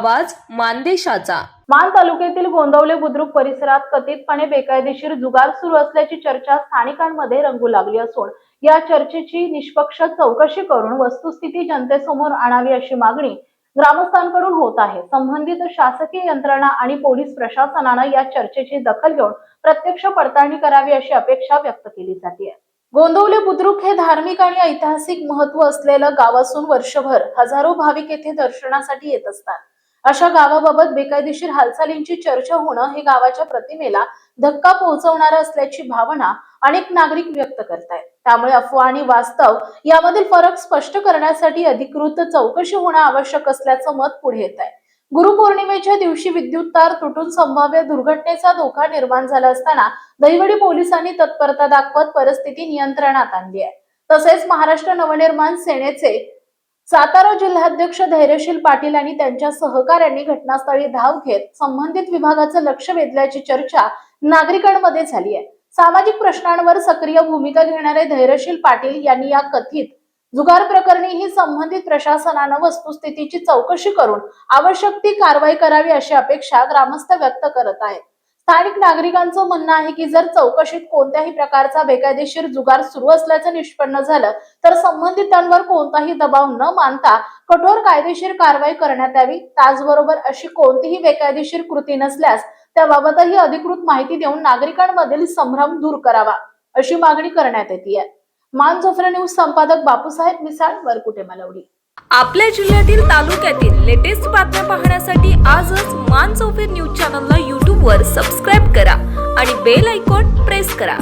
आवाज मानदेशाचा। मान तालुक्यातील गोंदवले बुद्रुक परिसरात कथितपणे बेकायदेशीर जुगार सुरू असल्याची चर्चा स्थानिकांमध्ये रंगू लागली असून या चर्चेची निष्पक्ष चौकशी करून वस्तुस्थिती जनतेसमोर आणावी अशी मागणी ग्रामस्थांकडून होत आहे। संबंधित शासकीय यंत्रणा आणि पोलीस प्रशासनाने या चर्चेची दखल घेऊन प्रत्यक्ष पडताळणी करावी अशी अपेक्षा व्यक्त केली जाते। गोंदवले बुद्रुक हे धार्मिक आणि ऐतिहासिक महत्त्व असलेलं गाव असून वर्षभर हजारो भाविक येथे दर्शनासाठी येत असतात। अशा गावाबाबत बेकायदेशीर हालचालींची चर्चा होणं हे गावाच्या प्रतिमेला धक्का पोहोचवणार असल्याची भावना अनेक नागरिक व्यक्त करतायत। त्यामुळे अफवा आणि वास्तव यामधील फरक स्पष्ट करण्यासाठी अधिकृत चौकशी होणं आवश्यक असल्याचं मत पुढे येत आहे। गुरुपौर्णिमेच्या दिवशी विद्युत तार तुटून संभाव्य दुर्घटनेचा धोका निर्माण झाला असताना दहिवडी पोलिसांनी तत्परता दाखवत परिस्थिती नियंत्रणात आणली आहे। तसेच महाराष्ट्र नवनिर्माण सेनेचे सातारा जिल्हाध्यक्ष धैर्यशील पाटील आणि त्यांच्या सहकाऱ्यांनी घटनास्थळी धाव घेत संबंधित विभागाचं लक्ष वेधल्याची चर्चा नागरिकांमध्ये झाली आहे। सामाजिक प्रश्नांवर सक्रिय भूमिका घेणारे धैर्यशील पाटील यांनी या कथित जुगार प्रकरणी ही संबंधित प्रशासनानं वस्तुस्थितीची चौकशी करून आवश्यक ती कारवाई करावी अशी अपेक्षा ग्रामस्थ व्यक्त करत आहेत। स्थानिक नागरिकांचं म्हणणं आहे की जर चौकशीत कोणत्याही प्रकारचा बेकायदेशीर जुगार सुरू असल्याचं निष्पन्न झालं तर संबंधितांवर कोणताही दबाव न मानता कठोर कायदेशीर कारवाई करण्यात यावी। त्याचबरोबर अशी कोणतीही बेकायदेशीर कृती नसल्यास त्याबाबतही अधिकृत माहिती देऊन नागरिकांमधील संभ्रम दूर करावा अशी मागणी करण्यात येते। मानजोफरे न्यूज संपादक बापूसाहेब मिसाळ, वरकुटे मलवडी। आपल्या जिल्ह्यातील तालुक्यातील लेटेस्ट बातम्या पाहण्यासाठी आजच मानजोफरे न्यूज चॅनलला YouTube वर सबस्क्राइब करा आणि बेल आयकॉन प्रेस करा।